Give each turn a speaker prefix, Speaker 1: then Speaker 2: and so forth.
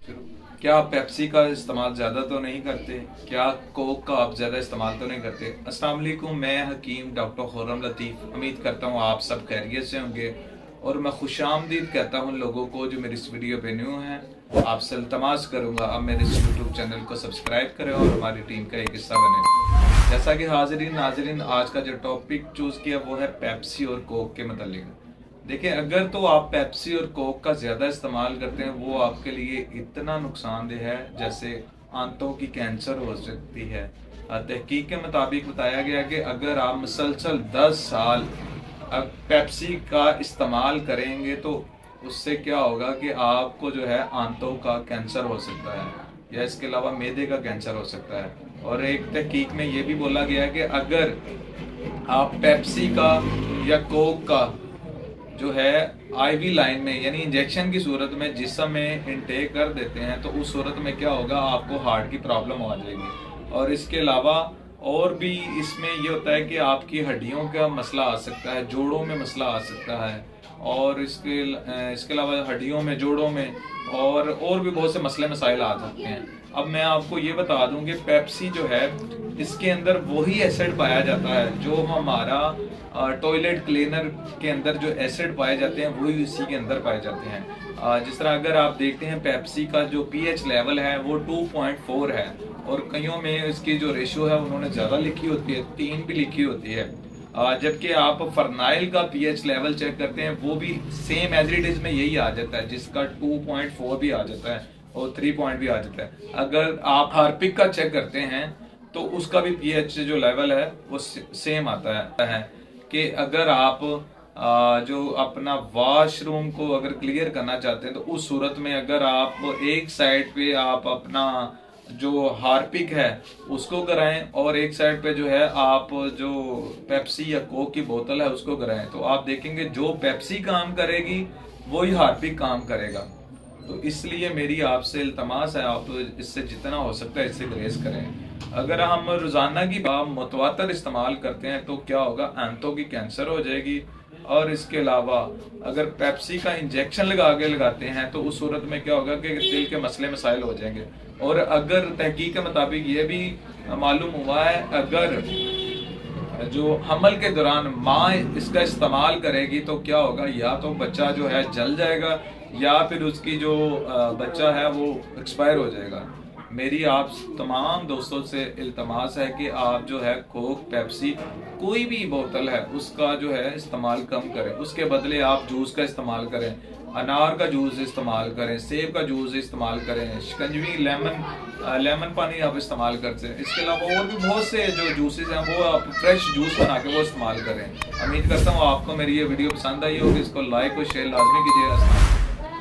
Speaker 1: क्या आप पेप्सी का इस्तेमाल ज़्यादा तो नहीं करते? क्या कोक का आप ज़्यादा इस्तेमाल तो नहीं करते? अस्सलाम वालेकुम, मैं हकीम डॉक्टर खुर्रम लतीफ़ उम्मीद करता हूँ आप सब खैरियत से होंगे और मैं खुशामदीद कहता हूँ लोगों को जो मेरी इस वीडियो पे न्यू हैं। आपसे इल्तमास करूँगा आप मेरे इस यूट्यूब चैनल को सब्सक्राइब करें और हमारी टीम का एक हिस्सा बने। जैसा कि हाज़रीन नाज़रीन आज का जो टॉपिक चूज़ किया वो है पेप्सी और कोक के मतलब। देखिए, अगर तो आप पेप्सी और कोक का ज़्यादा इस्तेमाल करते हैं वो आपके लिए इतना नुकसानदेह है जैसे आंतों की कैंसर हो सकती है। तहकीक के मुताबिक बताया गया कि अगर आप मुसलसल 10 साल पेप्सी का इस्तेमाल करेंगे तो उससे क्या होगा कि आपको जो है आंतों का कैंसर हो सकता है या इसके अलावा मैदे का कैंसर हो सकता है। और एक तहकीक में ये भी बोला गया कि अगर आप पेप्सी का या कोक का जो है आईवी लाइन में यानी इंजेक्शन की सूरत में जिस्म में इनटेक कर देते हैं तो उस सूरत में क्या होगा, आपको हार्ट की प्रॉब्लम आ जाएगी। और इसके अलावा और भी इसमें ये होता है कि आपकी हड्डियों का मसला आ सकता है, जोड़ों में मसला आ सकता है और इसके अलावा हड्डियों में, जोड़ों में और भी बहुत से मसले मसाइल आ सकते हैं। अब मैं आपको ये बता दूं कि पेप्सी जो है इसके अंदर वही एसिड पाया जाता है जो हमारा टॉयलेट क्लीनर के अंदर जो एसिड पाए जाते हैं वही इसी के अंदर पाए जाते हैं। जिस तरह अगर आप देखते हैं पेप्सी का जो पीएच लेवल है वो 2.4 है और कईयों में इसकी जो रेशियो है उन्होंने ज़्यादा लिखी होती है, 3 भी लिखी होती है। जबकि आप फरनाइल का पीएच लेवल चेक करते हैं वो भी सेम एज इट इज में यही आ जाता है, जिसका 2.4 भी आ जाता है और 3 पॉइंट भी आ जाता है। अगर आप हार्पिक का चेक करते हैं तो उसका भी पीएच जो लेवल है वो सेम आता है कि अगर आप जो अपना वॉशरूम को अगर क्लियर करना चाहते हैं तो उस सूरत में अगर आप एक साइड पे आप अपना जो हार्पिक है उसको कराएं और एक साइड पे जो है आप जो पेप्सी या कोक की बोतल है उसको कराएं तो आप देखेंगे जो पेप्सी काम करेगी वही हार्पिक काम करेगा। तो इसलिए मेरी आपसे इल्तमास है आप इससे जितना हो सकता है इससे ग्रेस करें। अगर हम रोजाना की मुतवातर इस्तेमाल करते हैं तो क्या होगा, आंतों की कैंसर हो जाएगी। और इसके अलावा अगर पेप्सी का इंजेक्शन लगाते हैं तो उस सूरत में क्या होगा कि दिल के मसले मसाइल हो जाएंगे। और अगर तहकीक के मुताबिक ये भी मालूम हुआ है अगर जो हमल के दौरान माँ इसका इस्तेमाल करेगी तो क्या होगा, या तो बच्चा जो है जल जाएगा या फिर उसकी जो बच्चा है वो एक्सपायर हो जाएगा। मेरी आप तमाम दोस्तों से इल्तमास है कि आप जो है कोक, पेप्सी कोई भी बोतल है उसका जो है इस्तेमाल कम करें, उसके बदले आप जूस का इस्तेमाल करें, अनार का जूस इस्तेमाल करें, सेब का जूस इस्तेमाल करें, शिकंजवी, लेमन पानी आप इस्तेमाल करते हैं। इसके अलावा और भी बहुत से जो जूसेस हैं वो आप फ्रेश जूस बना के वो इस्तेमाल करें। उम्मीद करता हूँ आपको मेरी ये वीडियो पसंद आई होगी। इसको लाइक और शेयर लाजमी कीजिएगा।